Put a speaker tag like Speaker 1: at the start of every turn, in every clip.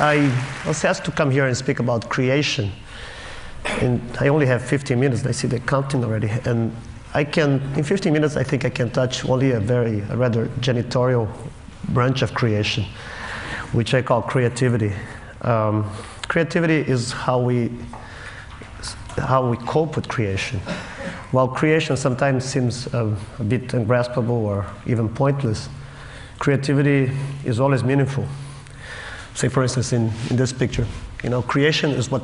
Speaker 1: I was asked to come here and speak about creation. And I only have 15 minutes. I see the counting already. And in 15 minutes, I think I can touch only a rather janitorial branch of creation, which I call creativity. Creativity is how we cope with creation. While creation sometimes seems a bit ungraspable or even pointless, creativity is always meaningful. Say, for instance, in this picture, creation is what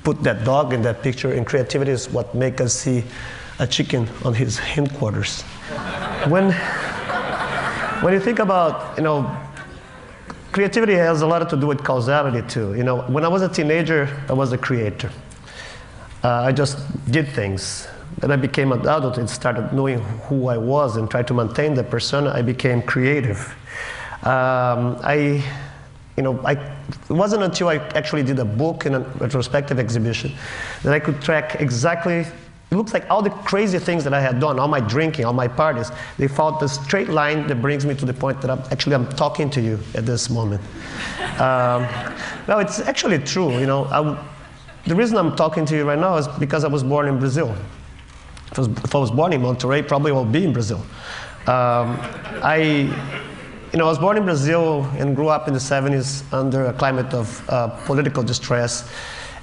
Speaker 1: put that dog in that picture, and creativity is what make us see a chicken on his hindquarters. When you think about, creativity has a lot to do with causality too. When I was a teenager, I was a creator. I just did things. Then I became an adult and started knowing who I was and tried to maintain the persona. I became creative. It wasn't until I actually did a book in a retrospective exhibition that I could track exactly, it looks like all the crazy things that I had done, all my drinking, all my parties, they followed the straight line that brings me to the point that I'm talking to you at this moment. Well, it's actually true. The reason I'm talking to you right now is because I was born in Brazil. If I was born in Monterrey, probably I would be in Brazil. I was born in Brazil and grew up in the 70s under a climate of political distress.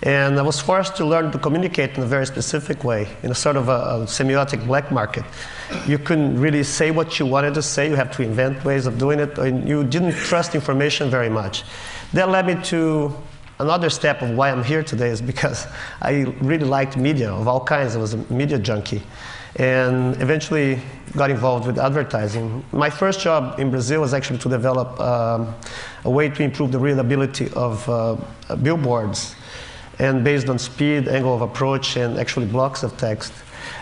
Speaker 1: And I was forced to learn to communicate in a very specific way, in a sort of a semiotic black market. You couldn't really say what you wanted to say. You had to invent ways of doing it. And you didn't trust information very much. That led me to another step of why I'm here today is because I really liked media of all kinds. I was a media junkie. And eventually got involved with advertising. My first job in Brazil was actually to develop a way to improve the readability of billboards, and based on speed, angle of approach, and actually blocks of text.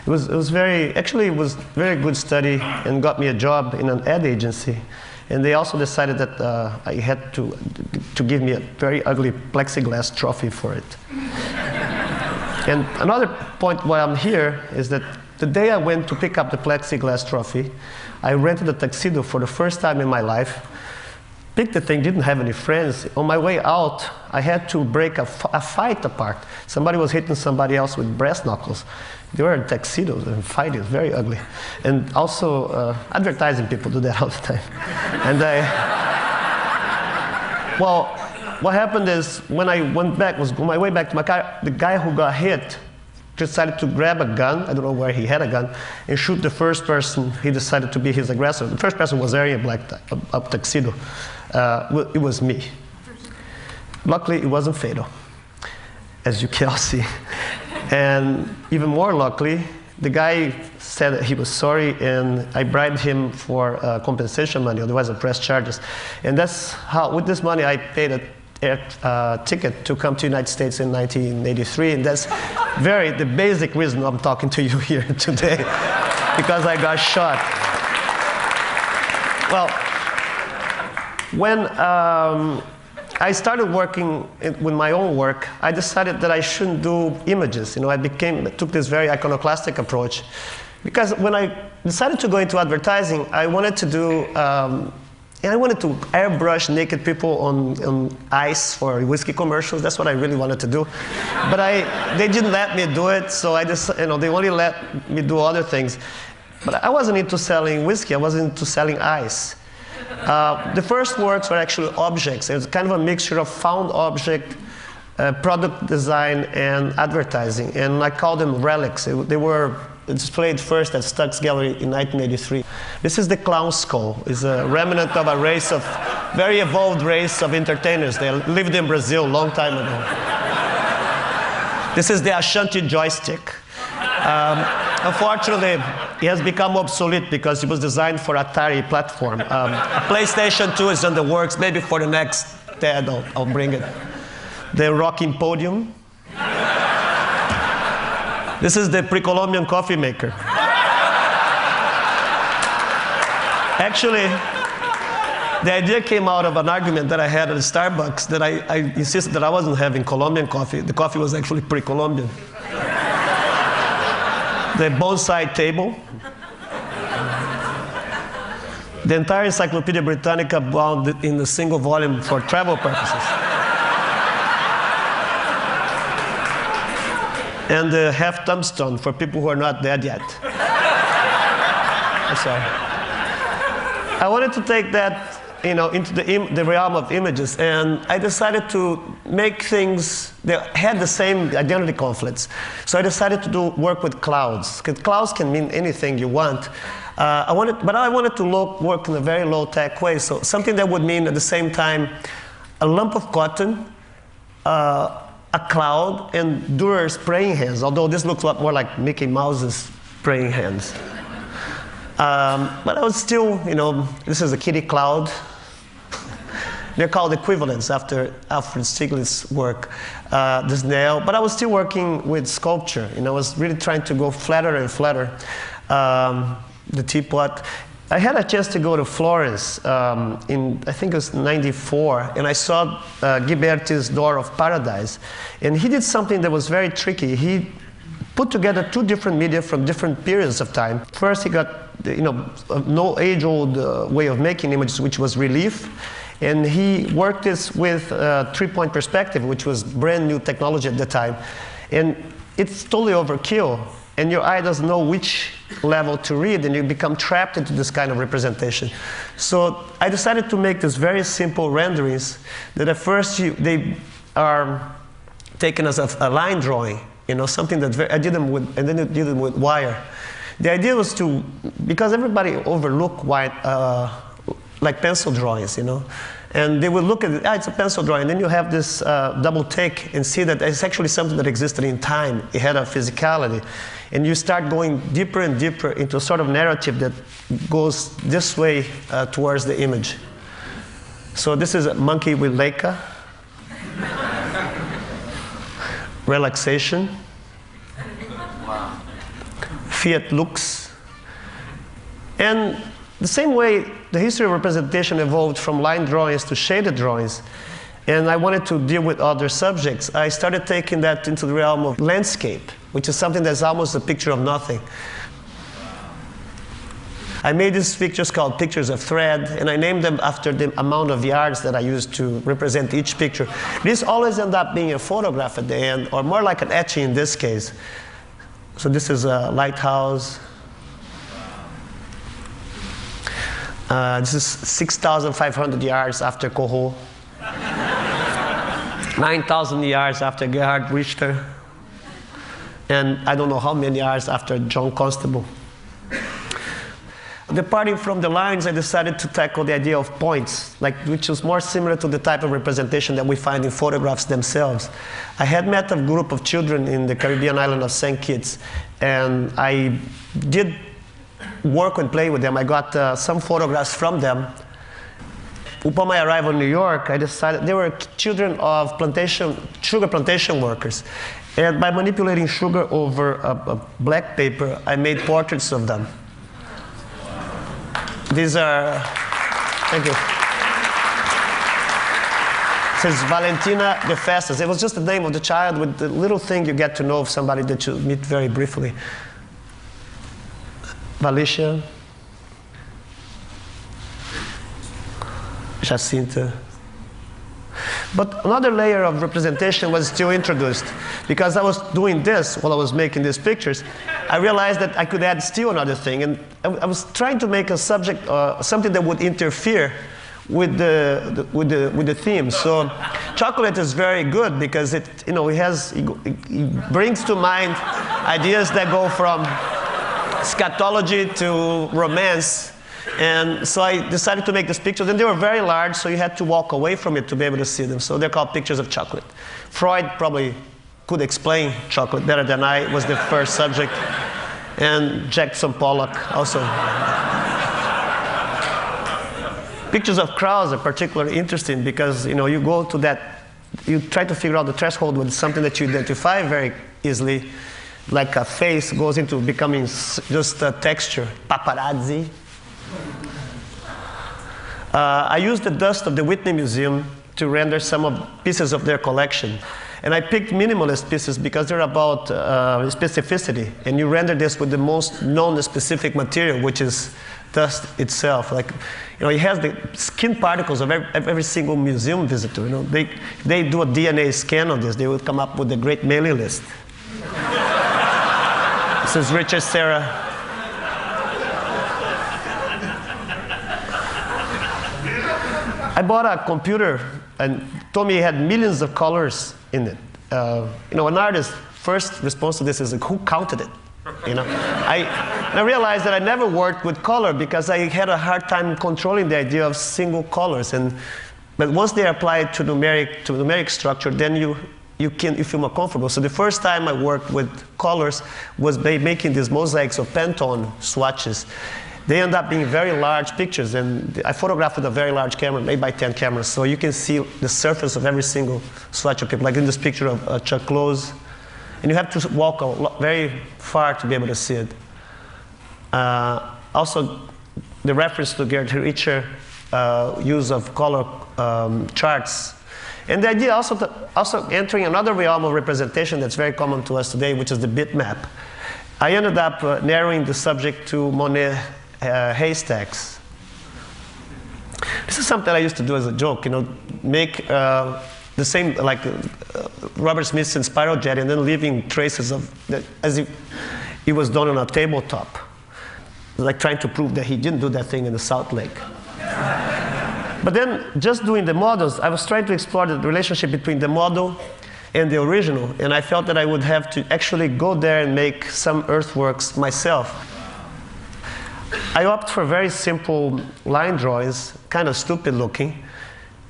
Speaker 1: It was very good study and got me a job in an ad agency. And they also decided that I had to give me a very ugly plexiglass trophy for it. And another point why I'm here is that the day I went to pick up the plexiglass trophy, I rented a tuxedo for the first time in my life, picked the thing, didn't have any friends. On my way out, I had to break a fight apart. Somebody was hitting somebody else with brass knuckles. They were in tuxedos and fighting, very ugly. And also, advertising people do that all the time. And well, what happened is, when I was on my way back to my car, the guy who got hit decided to grab a gun, I don't know where he had a gun, and shoot the first person he decided to be his aggressor. The first person was wearing a tuxedo. It was me. Luckily, it wasn't fatal, as you can all see. And even more luckily, the guy said that he was sorry, and I bribed him for compensation money, otherwise I'd press charges. And that's how, with this money, I paid a ticket to come to the United States in 1983, and that's the basic reason I'm talking to you here today, because I got shot. Well, when I started working with my own work, I decided that I shouldn't do images. I took this very iconoclastic approach, because when I decided to go into advertising, I wanted to do and I wanted to airbrush naked people on ice for whiskey commercials. That's what I really wanted to do. But they didn't let me do it, so they only let me do other things. But I wasn't into selling whiskey, I wasn't into selling ice. The first works were actually objects. It was kind of a mixture of found object, product design, and advertising. And I called them relics. They were displayed first at Stuck's Gallery in 1983. This is the clown skull. It's a remnant of a very evolved race of entertainers. They lived in Brazil a long time ago. This is the Ashanti joystick. Unfortunately, it has become obsolete because it was designed for Atari platform. PlayStation 2 is in the works. Maybe for the next TED, I'll bring it. The rocking podium. This is the pre-Columbian coffee maker. Actually, the idea came out of an argument that I had at Starbucks that I insisted that I wasn't having Colombian coffee. The coffee was actually pre-Columbian. The bonsai table. The entire Encyclopedia Britannica bound in a single volume for travel purposes. and half tombstone for people who are not dead yet. I'm sorry. I wanted to take that, into the realm of images, and I decided to make things that had the same identity conflicts. So I decided to work with clouds, because clouds can mean anything you want. I wanted to work in a very low-tech way, so something that would mean at the same time a lump of cotton, a cloud, and Durer's praying hands, although this looks a lot more like Mickey Mouse's praying hands. But I was still, this is a kitty cloud. They're called equivalents after Alfred Stieglitz's work, the snail. But I was still working with sculpture. I was really trying to go flatter and flatter. The teapot. I had a chance to go to Florence in, I think it was 94, and I saw Ghiberti's Door of Paradise. And he did something that was very tricky. He put together two different media from different periods of time. First, he got no age-old way of making images, which was relief. And he worked this with three-point perspective, which was brand new technology at the time. And it's totally overkill. And your eye doesn't know which level to read, and you become trapped into this kind of representation. So I decided to make these very simple renderings that at first they are taken as a line drawing, something that I did them with, and then I did them with wire. The idea was to, because everybody overlook like pencil drawings, and they would look at it, it's a pencil drawing, and then you have this double take and see that it's actually something that existed in time. It had a physicality. And you start going deeper and deeper into a sort of narrative that goes this way towards the image. So this is a monkey with Leica. Relaxation. Wow. Fiat Lux. And the same way the history of representation evolved from line drawings to shaded drawings, and I wanted to deal with other subjects, I started taking that into the realm of landscape, which is something that's almost a picture of nothing. I made these pictures called pictures of thread, and I named them after the amount of yards that I used to represent each picture. These always end up being a photograph at the end, or more like an etching in this case. So this is a lighthouse. This is 6,500 yards after Corot. 9,000 yards after Gerhard Richter. And I don't know how many yards after John Constable. Departing from the lines, I decided to tackle the idea of points, which was more similar to the type of representation that we find in photographs themselves. I had met a group of children in the Caribbean island of St. Kitts, and I did work and play with them. I got some photographs from them. Upon my arrival in New York, I decided they were children of sugar plantation workers. And by manipulating sugar over a black paper, I made portraits of them. These are, thank you. It says Valentina de Festas. It was just the name of the child with the little thing you get to know of somebody that you meet very briefly. Valicia. Jacinta. But another layer of representation was still introduced. Because I was doing this while I was making these pictures, I realized that I could add still another thing. And I was trying to make a subject, something that would interfere with the theme. So chocolate is very good because it brings to mind ideas that go from scatology to romance. And so I decided to make these pictures, and they were very large, so you had to walk away from it to be able to see them. So they're called pictures of chocolate. Freud probably could explain chocolate better than I. Was the first subject. And Jackson Pollock also. Pictures of crowds are particularly interesting because you go to that, you try to figure out the threshold with something that you identify very easily, like a face goes into becoming just a texture. Paparazzi. I used the dust of the Whitney Museum to render some pieces of their collection. And I picked minimalist pieces because they're about specificity. And you render this with the most known specific material, which is dust itself. It has the skin particles of every single museum visitor. They do a DNA scan on this, they would come up with a great mailing list. This is Richard Serra. I bought a computer and told me it had millions of colors in it. You know, an artist's first response to this is, like, who counted it? You know, I realized that I never worked with color because I had a hard time controlling the idea of single colors. But once they apply it to numeric structure, then you feel more comfortable. So the first time I worked with colors was by making these mosaics of Pantone swatches. They end up being very large pictures, and I photographed with a very large camera, 8x10 camera, so you can see the surface of every single swatch of people, like in this picture of Chuck Close. And you have to walk very far to be able to see it. Also, the reference to Gerd Richter use of color charts. And the idea also entering another realm of representation that's very common to us today, which is the bitmap. I ended up narrowing the subject to Monet haystacks. This is something I used to do as a joke, you know, make the same, like Robert Smith's in Spiral Jet, and then leaving traces of that as if it was done on a tabletop, like trying to prove that he didn't do that thing in the Salt Lake. But then, just doing the models, I was trying to explore the relationship between the model and the original, and I felt that I would have to actually go there and make some earthworks myself. I opted for very simple line drawings, kind of stupid looking,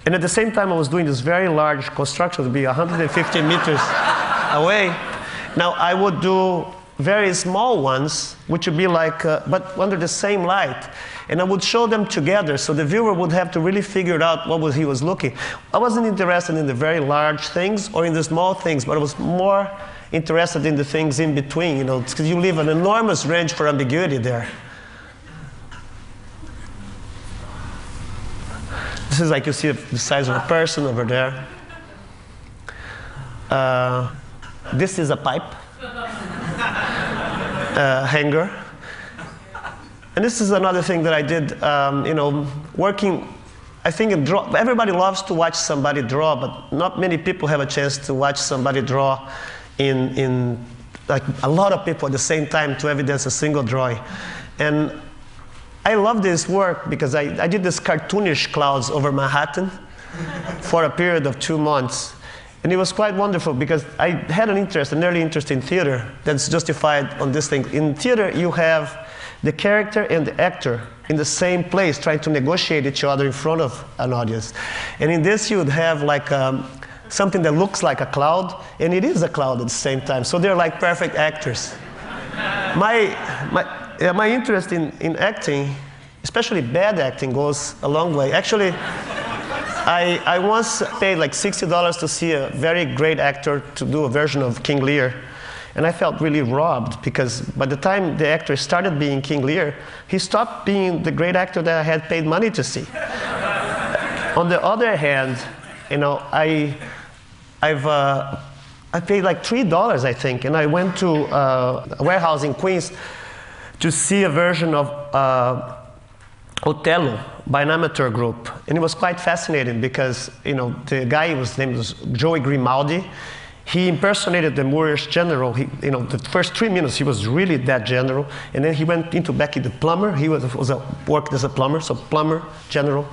Speaker 1: and at the same time I was doing this very large construction to be 150 meters away. Now I would do very small ones, which would be like, but under the same light. And I would show them together, so the viewer would have to really figure out what he was looking. I wasn't interested in the very large things or in the small things, but I was more interested in the things in between, you know, because you leave an enormous range for ambiguity there. This is like you see the size of a person over there. This is a pipe hanger. And this is another thing that I did, you know, working, I think everybody loves to watch somebody draw, but not many people have a chance to watch somebody draw in like a lot of people at the same time to evidence a single drawing. And I love this work because I did this cartoonish clouds over Manhattan for a period of 2 months. And it was quite wonderful because I had an early interest in theater that's justified on this thing. In theater, you have the character and the actor in the same place trying to negotiate each other in front of an audience. And in this, you would have like something that looks like a cloud, and it is a cloud at the same time. So they're like perfect actors. My interest in acting, especially bad acting, goes a long way. Actually, I once paid like $60 to see a very great actor to do a version of King Lear. And I felt really robbed because by the time the actor started being King Lear, he stopped being the great actor that I had paid money to see. On the other hand, you know, I paid like $3, I think, and I went to a warehouse in Queens to see a version of Othello by an amateur group. And it was quite fascinating because, you know, the guy, his name was Joey Grimaldi. He impersonated the Moorish general. You know, the first 3 minutes, he was really that general. And then he went into Becky the plumber. He worked as a plumber, so plumber, general,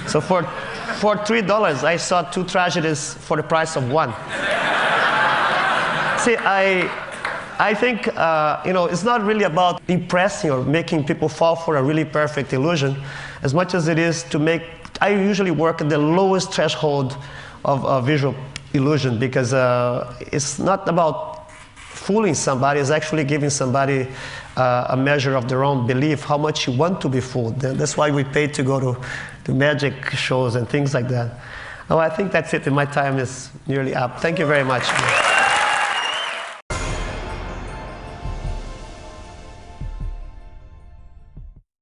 Speaker 1: So for $3, I saw 2 tragedies for the price of 1. See, I think, you know, it's not really about impressing or making people fall for a really perfect illusion, as much as it is to make, I usually work at the lowest threshold of visual illusion, because it's not about fooling somebody, it's actually giving somebody a measure of their own belief, how much you want to be fooled. That's why we pay to go to magic shows and things like that. Oh, I think that's it, and my time is nearly up. Thank you very much.